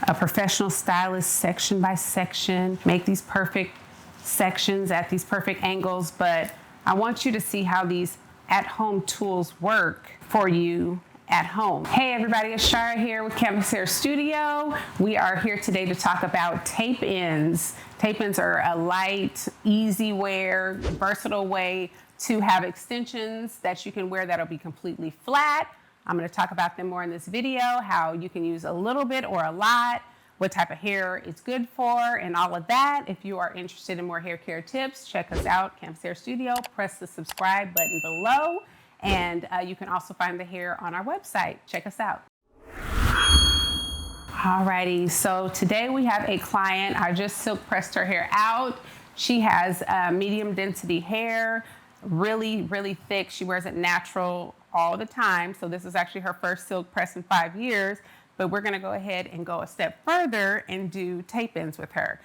a professional stylist section by section, make these perfect sections at these perfect angles, but I want you to see how these at-home tools work for you at home. Hey everybody, it's Shara here with Campus Hair Studio. We are here today to talk about tape ends. Tape ends are a light, easy wear, versatile way to have extensions that you can wear that'll be completely flat. I'm going to talk about them more in this video, how you can use a little bit or a lot, what type of hair it's good for, and all of that. If you are interested in more hair care tips, check us out, Campus Hair Studio. Press the subscribe button below, and you can also find the hair on our website. Check us out. Alrighty, so today we have a client. I just silk pressed her hair out. She has medium density hair, really, really thick. She wears it natural all the time. So this is actually her first silk press in 5 years, but we're gonna go ahead and go a step further and do tape ends with her.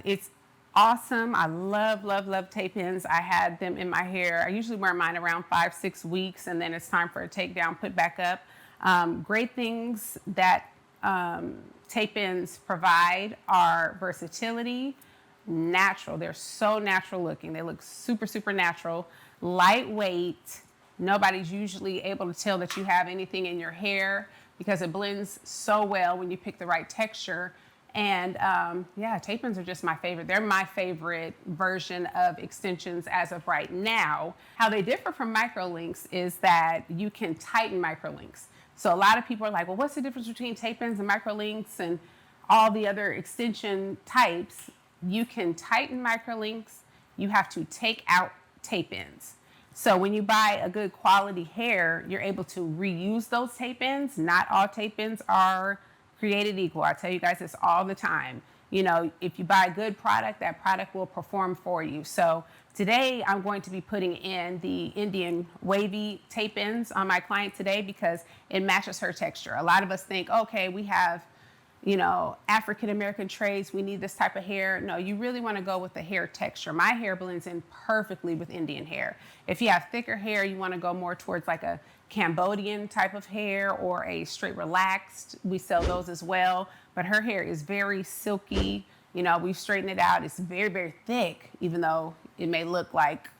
It's awesome. I love, love, love tape ends. I had them in my hair. I usually wear mine around 5-6 weeks, and then it's time for a takedown, put back up. Great things that tape ends provide are versatility, natural. They're so natural looking. They look super, super natural, lightweight. Nobody's usually able to tell that you have anything in your hair because it blends so well when you pick the right texture. And yeah, tape ends are just my favorite. They're my favorite version of extensions as of right now. How they differ from micro links is that you can tighten micro links. So a lot of people are like, well, what's the difference between tape ends and micro links and all the other extension types? You can tighten micro links. You have to take out tape ends. So when you buy a good quality hair, you're able to reuse those tape ends. Not all tape ends are created equal. I tell you guys this all the time. You know, if you buy a good product, that product will perform for you. So today I'm going to be putting in the Indian wavy tape ends on my client today because it matches her texture. A lot of us think, okay, we have, you know, African-American traits, we need this type of hair. No, you really want to go with the hair texture. My hair blends in perfectly with Indian hair. If you have thicker hair, you want to go more towards like a Cambodian type of hair or a straight relaxed. We sell those as well, but her hair is very silky. You know, we've straightened it out. It's very, very thick, even though it may look like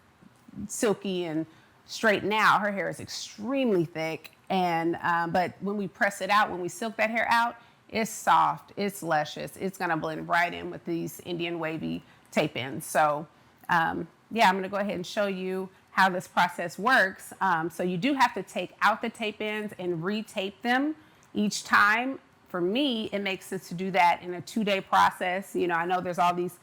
silky and straight now. Her hair is extremely thick. And, but when we press it out, when we silk that hair out, it's soft, it's luscious, it's gonna blend right in with these Indian wavy tape ends. So yeah, I'm gonna go ahead and show you how this process works. So you do have to take out the tape ends and re-tape them each time. For me, it makes sense to do that in a 2-day process. You know, I know there's all these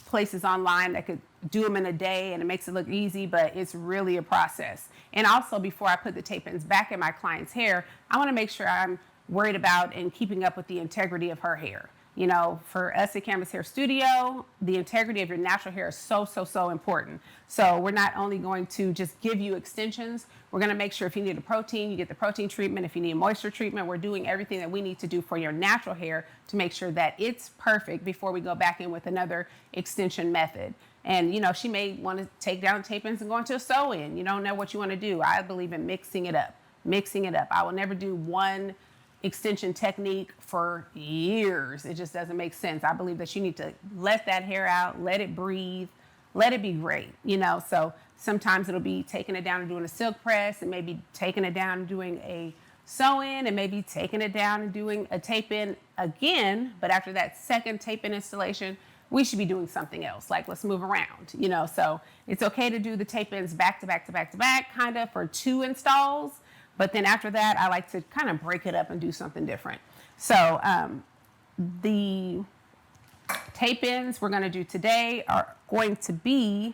places online that could do them in a day and it makes it look easy, but it's really a process. And also before I put the tape ends back in my client's hair, I wanna make sure I'm worried about and keeping up with the integrity of her hair. You know, for us at Campus Hair Studio, the integrity of your natural hair is so, so, so important. So we're not only going to just give you extensions, we're gonna make sure if you need a protein, you get the protein treatment. If you need a moisture treatment, we're doing everything that we need to do for your natural hair to make sure that it's perfect before we go back in with another extension method. And you know, she may wanna take down tape ends and go into a sew-in. You don't know what you wanna do. I believe in mixing it up, mixing it up. I will never do one extension technique for years. It just doesn't make sense. I believe that you need to let that hair out, let it breathe, let it be great, you know. So sometimes it'll be taking it down and doing a silk press, and maybe taking it down and doing a sew-in, and maybe taking it down and doing a tape-in again. But after that second tape-in installation, we should be doing something else, like let's move around, you know. So it's okay to do the tape-ins back to back to back to back, kind of for 2 installs. But then after that, I like to kind of break it up and do something different. So the tape ends we're gonna do today are going to be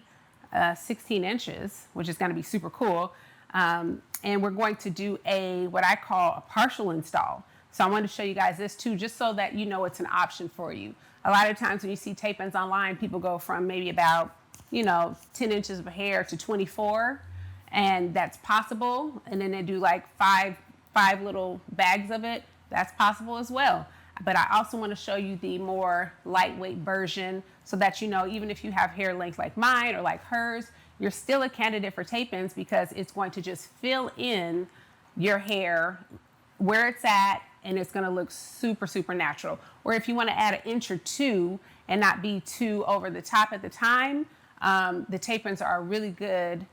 16 inches, which is gonna be super cool. And we're going to do what I call a partial install. So I wanted to show you guys this too, just so that you know it's an option for you. A lot of times when you see tape ends online, people go from maybe about, you know, 10 inches of hair to 24. And that's possible. And then they do like five little bags of it. That's possible as well. But I also want to show you the more lightweight version so that, you know, even if you have hair length like mine or like hers, you're still a candidate for tape ends because it's going to just fill in your hair where it's at and it's gonna look super, super natural. Or if you wanna add an inch or two and not be too over the top at the time, the tape-ins are a really good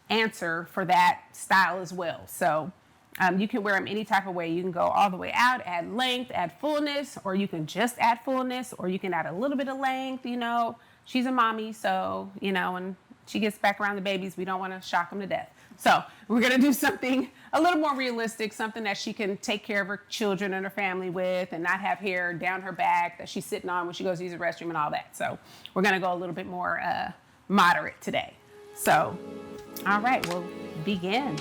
answer for that style as well. So you can wear them any type of way. You can go all the way out, add length, add fullness, or you can just add fullness, or you can add a little bit of length. You know, she's a mommy, so, you know, when she gets back around the babies, we don't want to shock them to death. So we're going to do something a little more realistic, something that she can take care of her children and her family with and not have hair down her back that she's sitting on when she goes to use the restroom and all that. So we're going to go a little bit more moderate today. So, all right, we'll begin.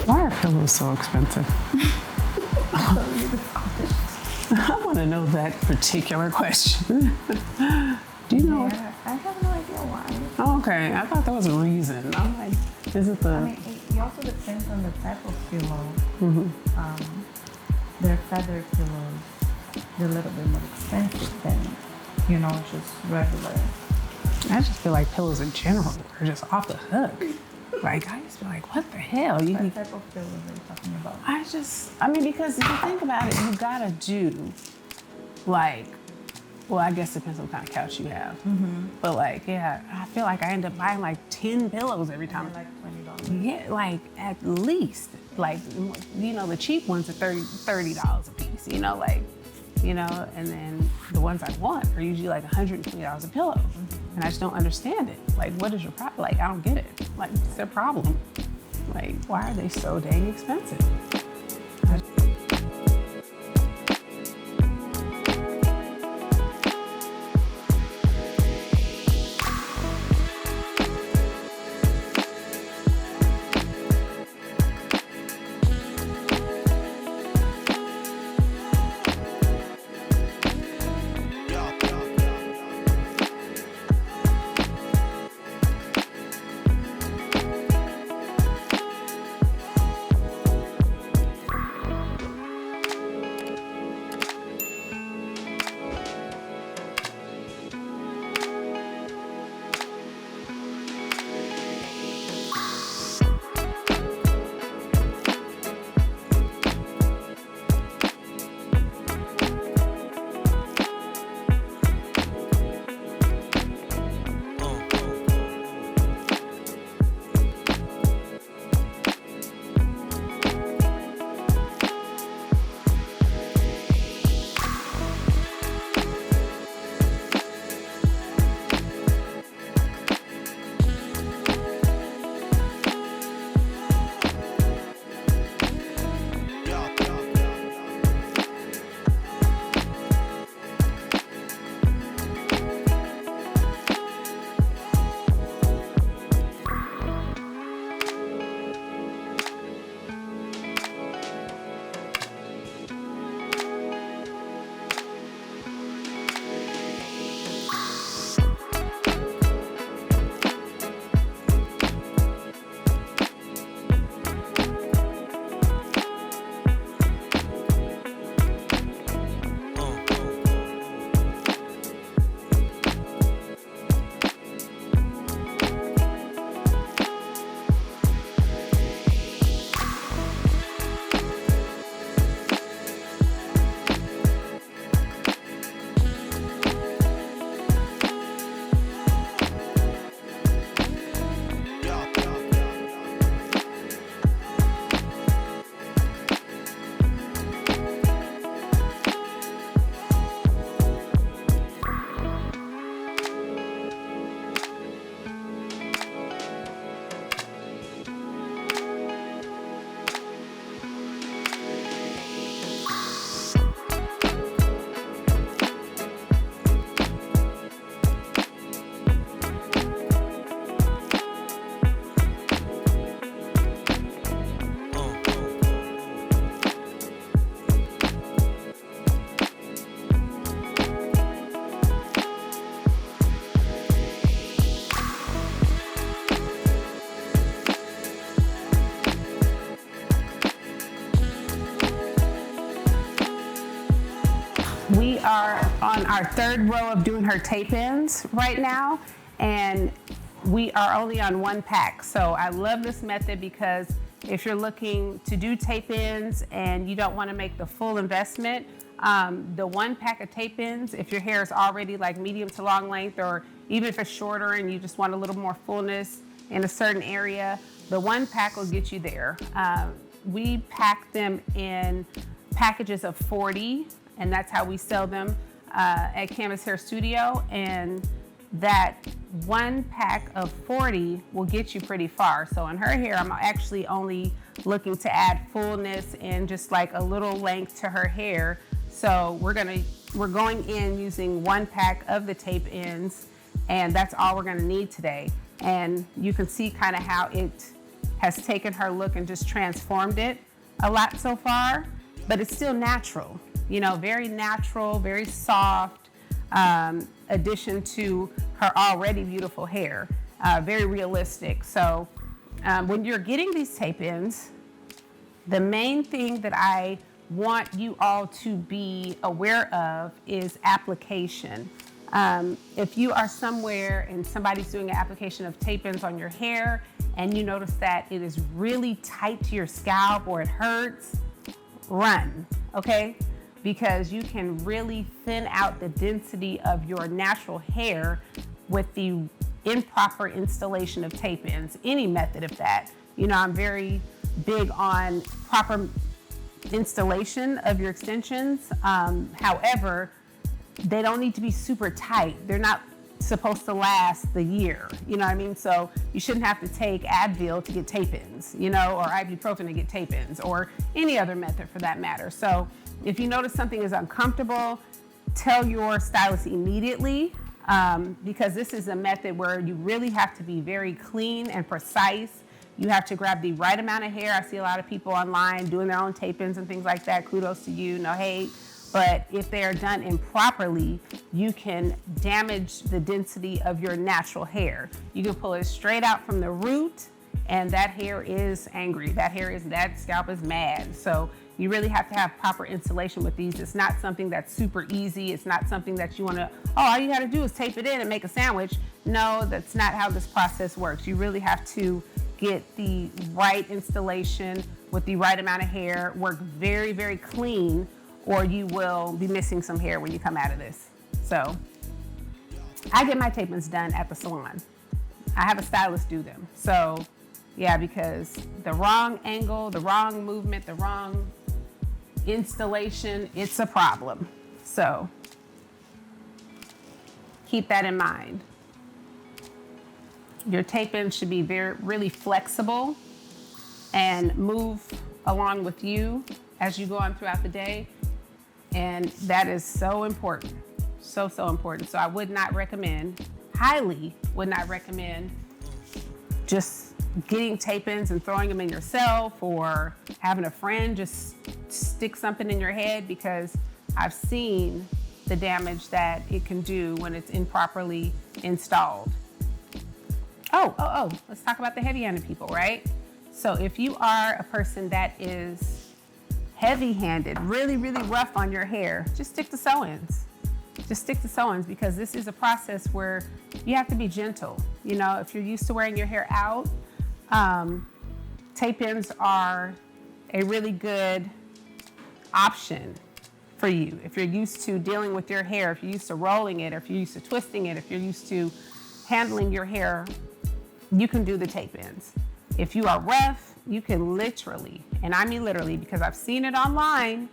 Why are pillows so expensive? I want to know that particular question. Do you know? Yeah, I have no idea why. Oh, okay, I thought there was a reason. I'm like, is it the? I mean, it also depends on the type of pillow. Mm-hmm. They're feather pillows. They're a little bit more expensive than, you know, just regular. I just feel like pillows in general are just off the hook. Like, I used to be like, what the hell? What type of pillows are you talking about? I mean, because if you think about it, you gotta do, like, well, I guess it depends on what kind of couch you have. Mm-hmm. But, like, yeah, I feel like I end up buying, like, 10 pillows every time. Like $20. Yeah, like, at least. Like, you know, the cheap ones are $30 a piece, you know, like, you know, and then the ones I want are usually like $120 a pillow. Mm-hmm. And I just don't understand it. Like, what is your problem? Like, I don't get it. Like, it's their problem. Like, why are they so dang expensive? are on our third row of doing her tape-ins right now, and we are only on one pack. So I love this method because if you're looking to do tape-ins and you don't want to make the full investment, the one pack of tape-ins, if your hair is already like medium to long length, or even if it's shorter and you just want a little more fullness in a certain area, the one pack will get you there. We pack them in packages of 40, and that's how we sell them at Canvas Hair Studio. And that one pack of 40 will get you pretty far. So in her hair, I'm actually only looking to add fullness and just like a little length to her hair. So we're going in using one pack of the tape ends, and that's all we're gonna need today. And you can see kind of how it has taken her look and just transformed it a lot so far, but it's still natural, you know, very natural, very soft, addition to her already beautiful hair, very realistic. So when you're getting these tape ins, the main thing that I want you all to be aware of is application. If you are somewhere and somebody's doing an application of tape ins on your hair and you notice that it is really tight to your scalp or it hurts, run, okay? Because you can really thin out the density of your natural hair with the improper installation of tape ins, any method of that. You know, I'm very big on proper installation of your extensions. However, they don't need to be super tight. They're not supposed to last the year, you know what I mean? So you shouldn't have to take Advil to get tape ins, you know, or ibuprofen to get tape ins, or any other method for that matter. So if you notice something is uncomfortable, tell your stylist immediately, because this is a method where you really have to be very clean and precise. You have to grab the right amount of hair. I see a lot of people online doing their own tape ins and things like that. Kudos to you, no hate. But if they are done improperly, you can damage the density of your natural hair. You can pull it straight out from the root, and that hair is angry. That scalp is mad. So you really have to have proper installation with these. It's not something that's super easy. It's not something that you wanna, all you gotta do is tape it in and make a sandwich. No, that's not how this process works. You really have to get the right installation with the right amount of hair, work very, very clean, or you will be missing some hair when you come out of this. So I get my tape-ins done at the salon. I have a stylist do them. So yeah, because the wrong angle, the wrong movement, the wrong installation, it's a problem. So keep that in mind. Your tape-in should be really flexible and move along with you as you go on throughout the day. And that is so important, so important. So I would not recommend, highly would not recommend just getting tape-ins and throwing them in yourself, or having a friend just stick something in your head, because I've seen the damage that it can do when it's improperly installed. Oh, let's talk about the heavy-handed people, right? So if you are a person that is heavy-handed, really rough on your hair, just stick to sew-ins. Just stick to sew-ins, because this is a process where you have to be gentle. You know, if you're used to wearing your hair out, tape-ins are a really good option for you. If you're used to dealing with your hair, if you're used to rolling it, or if you're used to twisting it, if you're used to handling your hair, you can do the tape-ins. If you are rough, you can literally, and I mean literally, because I've seen it online,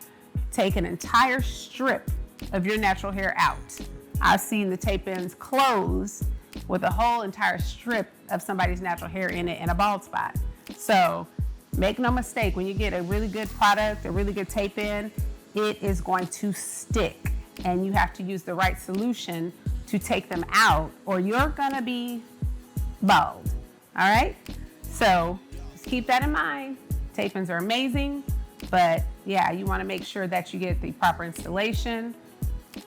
take an entire strip of your natural hair out. I've seen the tape-ins close with a whole entire strip of somebody's natural hair in it and a bald spot. So make no mistake, when you get a really good product, a really good tape-in, it is going to stick, and you have to use the right solution to take them out, or you're gonna be bald, all right? So just keep that in mind. Tape-ins are amazing, but yeah, you wanna make sure that you get the proper installation,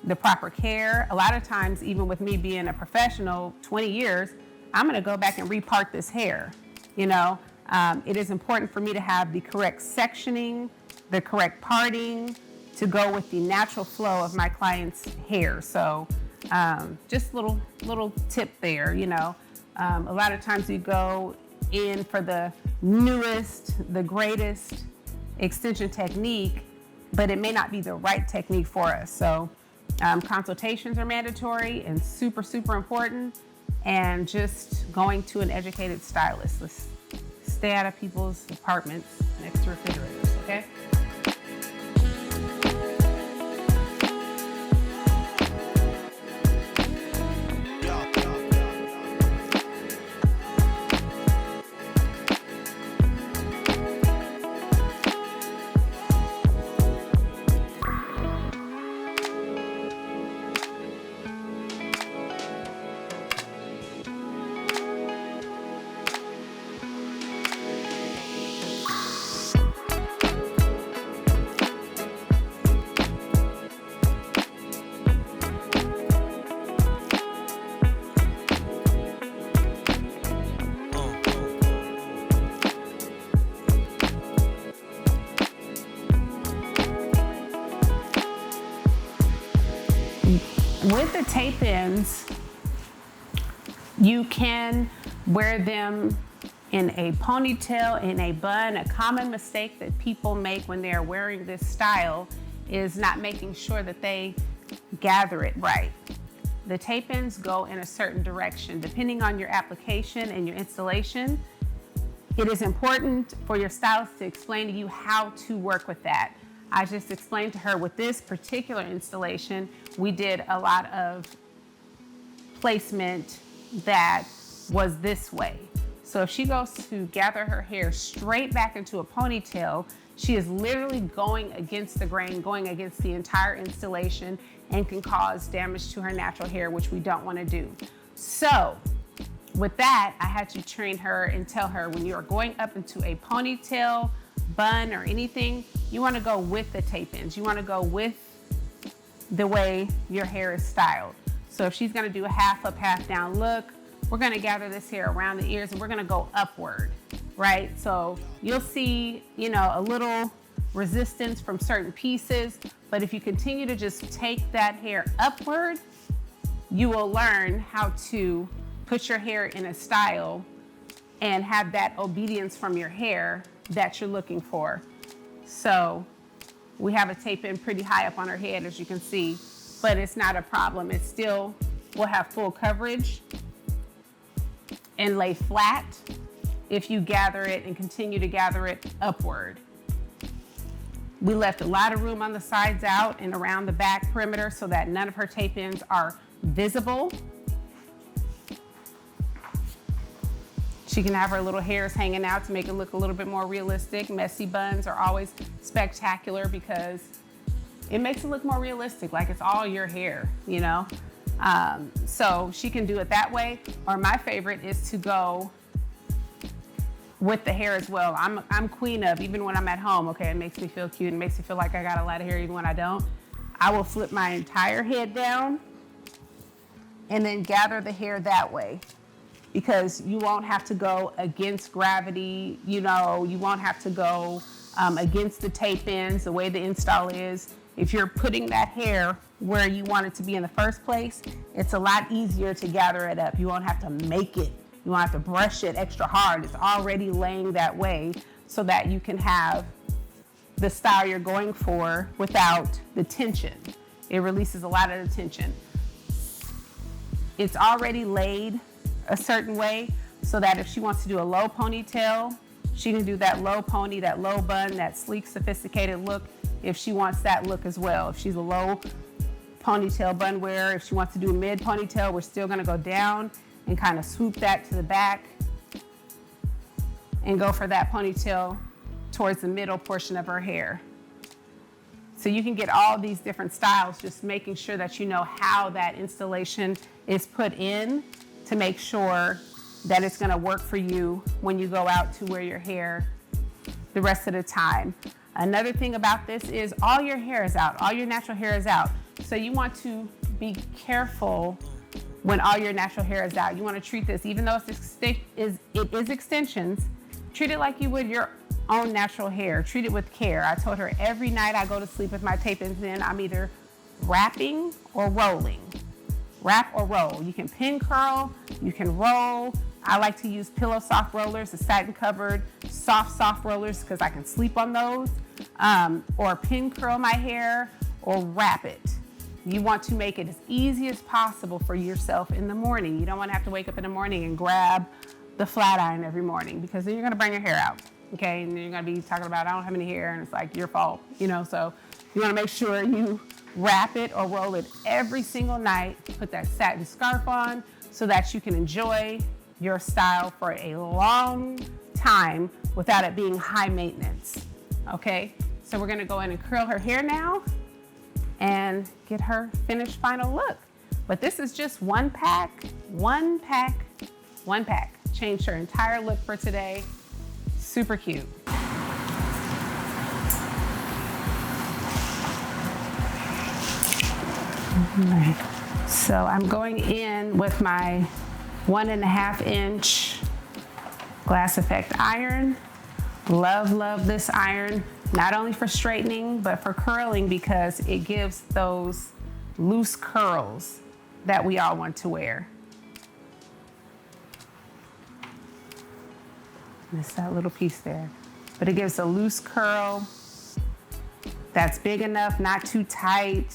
the proper care. A lot of times, even with me being a professional 20 years, I'm gonna go back and repart this hair, you know? It is important for me to have the correct sectioning, the correct parting, to go with the natural flow of my client's hair. So just little tip there, you know. A lot of times we go in for the newest, the greatest extension technique, but it may not be the right technique for us. So consultations are mandatory and super, super important. And just going to an educated stylist. Let's stay out of people's apartments next to refrigerators, okay? With the tape ends, you can wear them in a ponytail, in a bun. A common mistake that people make when they're wearing this style is not making sure that they gather it right. The tape ends go in a certain direction. Depending on your application and your installation, it is important for your stylist to explain to you how to work with that. I just explained to her with this particular installation, we did a lot of placement that was this way. So if she goes to gather her hair straight back into a ponytail, she is literally going against the grain, going against the entire installation, and can cause damage to her natural hair, which we don't want to do. So with that, I had to train her and tell her, when you are going up into a ponytail, bun, or anything, you want to go with the tape ends. You want to go with the way your hair is styled. So if she's going to do a half up, half down look, we're going to gather this hair around the ears and we're going to go upward, right? So you'll see, you know, a little resistance from certain pieces, but if you continue to just take that hair upward, you will learn how to put your hair in a style and have that obedience from your hair that you're looking for. So we have a tape in pretty high up on her head, as you can see, but it's not a problem. It still will have full coverage and lay flat if you gather it and continue to gather it upward. We left a lot of room on the sides out and around the back perimeter so that none of her tape ends are visible. She can have her little hairs hanging out to make it look a little bit more realistic. Messy buns are always spectacular because it makes it look more realistic, like it's all your hair, you know? So she can do it that way, or my favorite is to go with the hair as well. I'm queen of, even when I'm at home, okay, it makes me feel cute, it makes me feel like I got a lot of hair even when I don't. I will flip my entire head down and then gather the hair that way, because you won't have to go against gravity, you know, you won't have to go against the tape ends, the way the install is. If you're putting that hair where you want it to be in the first place, it's a lot easier to gather it up. You won't have to make it. You won't have to brush it extra hard. It's already laying that way so that you can have the style you're going for without the tension. It releases a lot of the tension. It's already laid a certain way so that if she wants to do a low ponytail, she can do that low pony, that low bun, that sleek, sophisticated look if she wants that look as well. If she's a low ponytail bun wearer, if she wants to do a mid ponytail, we're still gonna go down and kind of swoop that to the back and go for that ponytail towards the middle portion of her hair. So you can get all these different styles, just making sure that you know how that installation is put in to make sure that it's gonna work for you when you go out to wear your hair the rest of the time. Another thing about this is all your hair is out, all your natural hair is out. So you want to be careful when all your natural hair is out. You want to treat this, even though it is extensions, treat it like you would your own natural hair. Treat it with care. I told her every night I go to sleep with my tape-ins in, I'm either wrapping or rolling. Wrap or roll. You can pin curl, you can roll. I like to use pillow soft rollers, the satin covered soft rollers, because I can sleep on those. Or pin curl my hair or wrap it. You want to make it as easy as possible for yourself in the morning. You don't want to have to wake up in the morning and grab the flat iron every morning, because then you're gonna burn your hair out, okay? And then you're gonna be talking about, I don't have any hair, and it's like your fault, so you wanna make sure you wrap it or roll it every single night. Put that satin scarf on so that you can enjoy your style for a long time without it being high maintenance, okay? So we're gonna go in and curl her hair now and get her finished final look. But this is just one pack. Changed her entire look for today. Super cute. All right. So I'm going in with my 1.5 inch glass effect iron. Love this iron, not only for straightening, but for curling, because it gives those loose curls that we all want to wear. Missed that little piece there. But it gives a loose curl that's big enough, not too tight.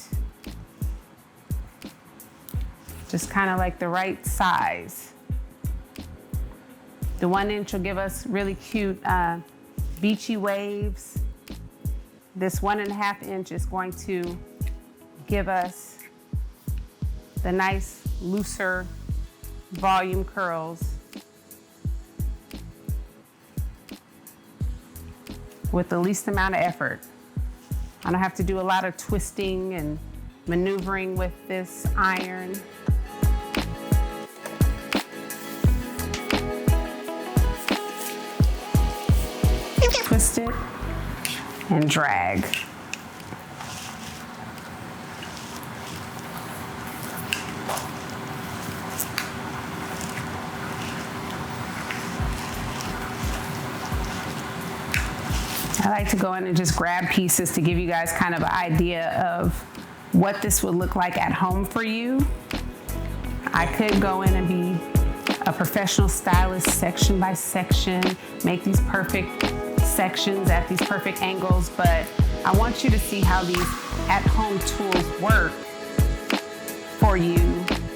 Just kind of like the right size. The 1 inch will give us really cute beachy waves. This 1.5 inch is going to give us the nice, looser volume curls with the least amount of effort. I don't have to do a lot of twisting and maneuvering with this iron. Twist it and drag. I like to go in and just grab pieces to give you guys kind of an idea of what this would look like at home for you. I could go in and be a professional stylist section by section, make these perfect sections at these perfect angles, but I want you to see how these at-home tools work for you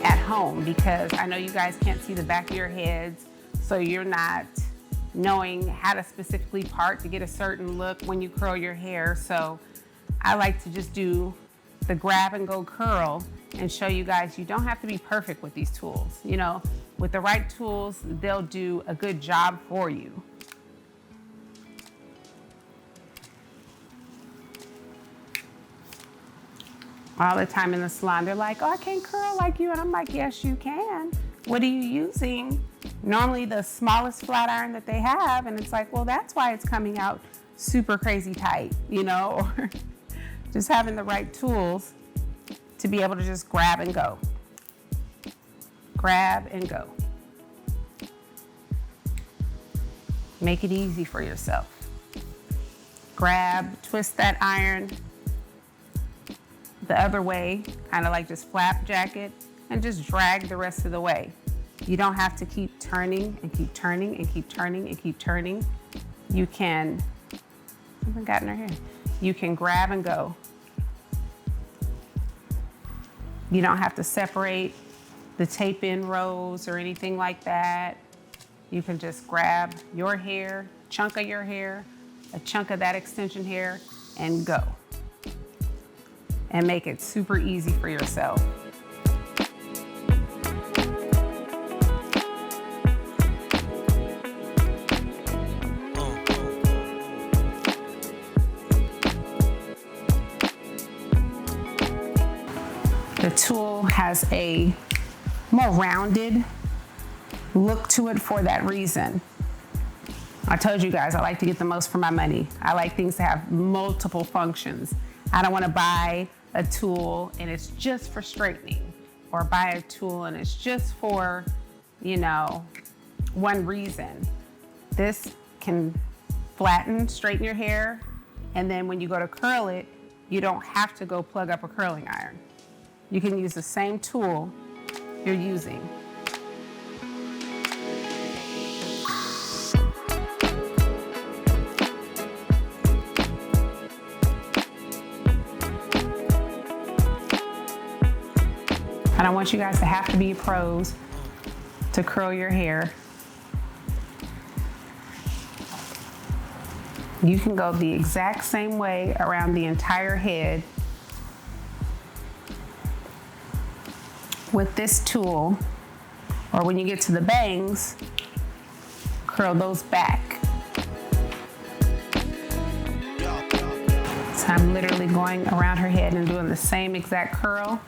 at home, because I know you guys can't see the back of your heads, so you're not knowing how to specifically part to get a certain look when you curl your hair. So I like to just do the grab and go curl and show you guys you don't have to be perfect with these tools. With the right tools, they'll do a good job for you. All the time in the salon, they're like, oh, I can't curl like you. And I'm like, yes, you can. What are you using? Normally the smallest flat iron that they have. And it's like, well, that's why it's coming out super crazy tight, or just having the right tools to be able to just grab and go. Grab and go. Make it easy for yourself. Grab, twist that iron the other way, kind of like just flapjack it, and just drag the rest of the way. You don't have to keep turning and keep turning and keep turning and keep turning. You can, I haven't gotten her hair. You can grab and go. You don't have to separate the tape-in rows or anything like that. You can just grab your hair, chunk of your hair, a chunk of that extension hair, and go. And make it super easy for yourself. The tool has a more rounded look to it for that reason. I told you guys I like to get the most for my money. I like things to have multiple functions. I don't want to buy a tool and it's just for straightening, or buy a tool and it's just for, one reason. This can flatten, straighten your hair, and then when you go to curl it, you don't have to go plug up a curling iron. You can use the same tool you're using. I don't want you guys to have to be pros to curl your hair. You can go the exact same way around the entire head with this tool, or when you get to the bangs, curl those back. So I'm literally going around her head and doing the same exact curl,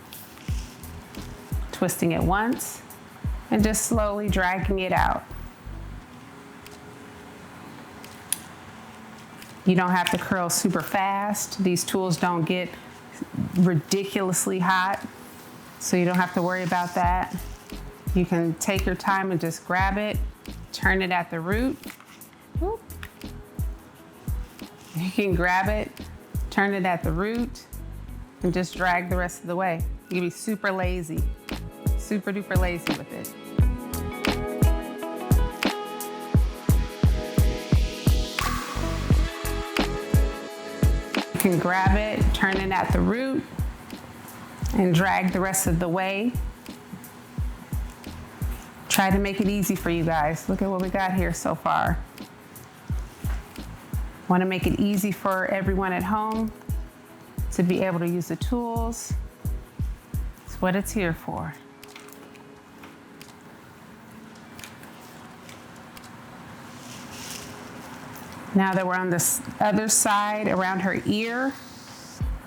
twisting it once, and just slowly dragging it out. You don't have to curl super fast. These tools don't get ridiculously hot, so you don't have to worry about that. You can take your time and just grab it, turn it at the root. Whoop. You can grab it, turn it at the root, and just drag the rest of the way. You can be super lazy, super duper lazy with it. You can grab it, turn it at the root, and drag the rest of the way. Try to make it easy for you guys. Look at what we got here so far. Want to make it easy for everyone at home to be able to use the tools. It's what it's here for. Now that we're on this other side around her ear,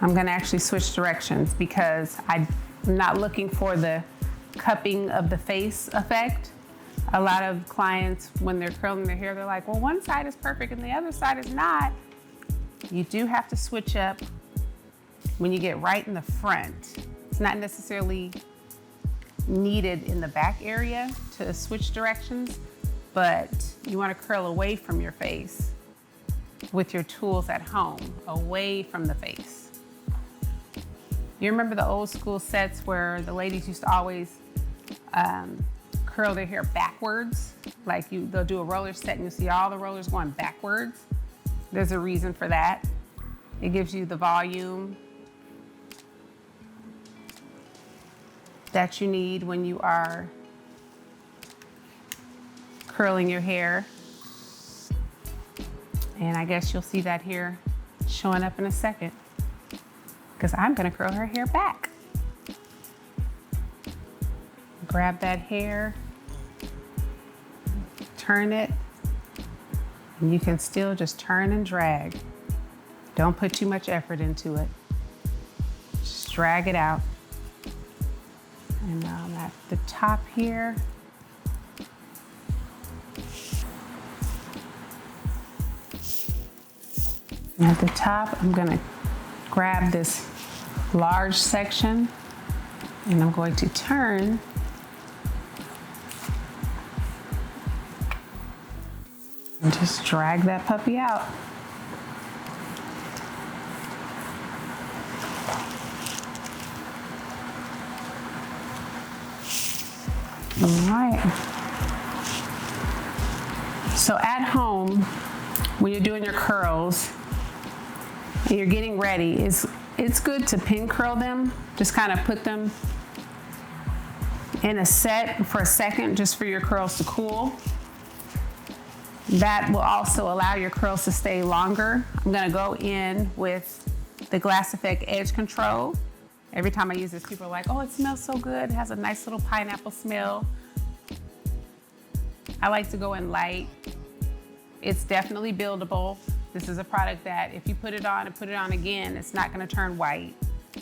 I'm gonna actually switch directions because I'm not looking for the cupping of the face effect. A lot of clients, when they're curling their hair, they're like, well, one side is perfect and the other side is not. You do have to switch up when you get right in the front. It's not necessarily needed in the back area to switch directions, but you wanna curl away from your face with your tools at home, away from the face. You remember the old school sets where the ladies used to always curl their hair backwards? Like they'll do a roller set and you'll see all the rollers going backwards. There's a reason for that. It gives you the volume that you need when you are curling your hair. And I guess you'll see that here showing up in a second, because I'm gonna curl her hair back. Grab that hair, turn it, and you can still just turn and drag. Don't put too much effort into it. Just drag it out. And at the top here, at the top, I'm gonna grab this large section and I'm going to turn and just drag that puppy out. All right. So at home, when you're doing your curls, and you're getting ready, it's good to pin curl them. Just kind of put them in a set for a second just for your curls to cool. That will also allow your curls to stay longer. I'm gonna go in with the Glass Effect Edge Control. Every time I use this, people are like, oh, it smells so good. It has a nice little pineapple smell. I like to go in light. It's definitely buildable. This is a product that if you put it on and put it on again, it's not gonna turn white.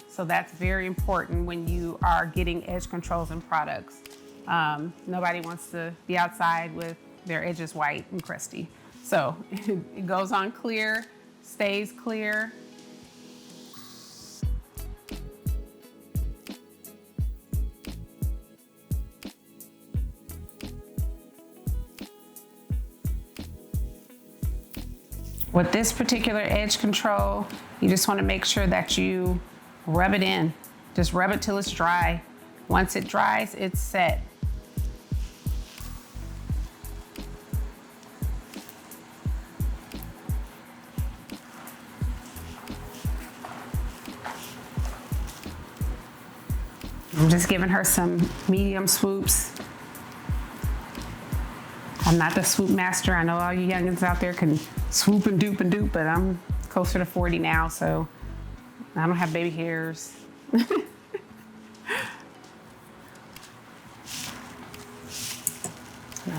So that's very important when you are getting edge controls and products. Nobody wants to be outside with their edges white and crusty. So it goes on clear, stays clear. With this particular edge control, you just want to make sure that you rub it in. Just rub it till it's dry. Once it dries, it's set. I'm just giving her some medium swoops. I'm not the swoop master. I know all you youngins out there can swoop and dupe, but I'm closer to 40 now, so I don't have baby hairs. I'm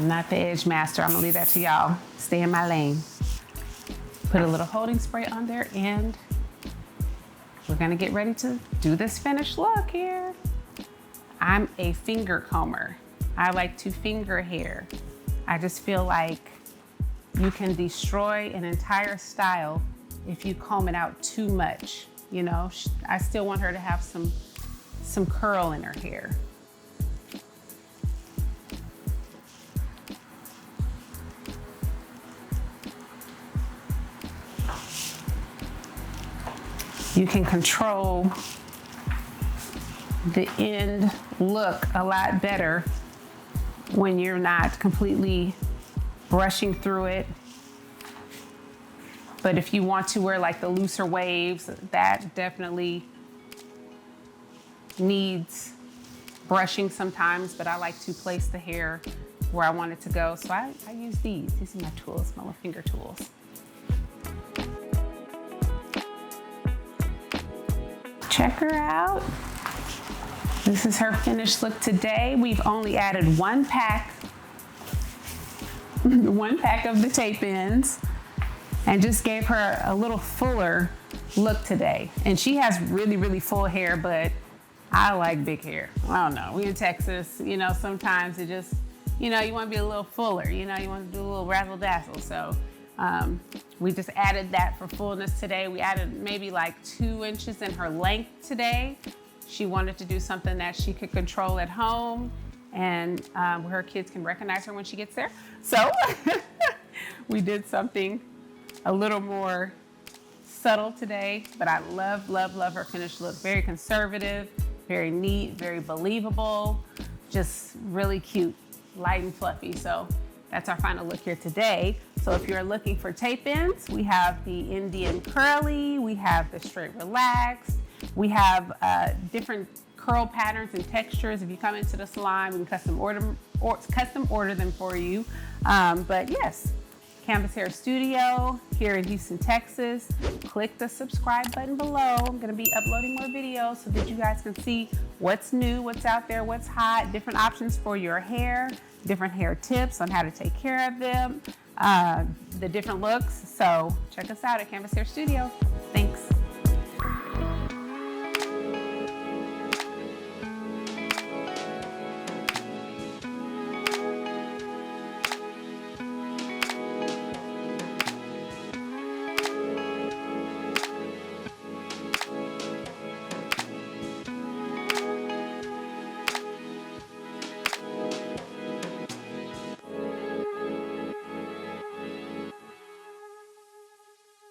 not the edge master. I'm gonna leave that to y'all. Stay in my lane. Put a little holding spray on there, and we're gonna get ready to do this finished look here. I'm a finger comber. I like to finger hair. I just feel like you can destroy an entire style if you comb it out too much. You know, I still want her to have some curl in her hair. You can control the end look a lot better when you're not completely brushing through it. But if you want to wear like the looser waves, that definitely needs brushing sometimes, but I like to place the hair where I want it to go. So I use these. These are my tools, my little finger tools. Check her out. This is her finished look today. We've only added one pack of the tape ends and just gave her a little fuller look today. And she has really, really full hair, but I like big hair. I don't know, we in Texas, you know, sometimes it just, you know, you want to be a little fuller, you know, you want to do a little razzle dazzle. So we just added that for fullness today. We added maybe like 2 inches in her length today. She wanted to do something that she could control at home, and her kids can recognize her when she gets there. So we did something a little more subtle today, but I love, love, love her finished look. Very conservative, very neat, very believable, just really cute, light and fluffy. So that's our final look here today. So if you're looking for tape ends, we have the Indian curly, we have the straight relaxed, we have different curl patterns and textures. If you come into the salon, we can custom order them for you. But yes, Canvas Hair Studio here in Houston, Texas. Click the subscribe button below. I'm gonna be uploading more videos so that you guys can see what's new, what's out there, what's hot, different options for your hair, different hair tips on how to take care of them, the different looks. So check us out at Canvas Hair Studio. Thanks.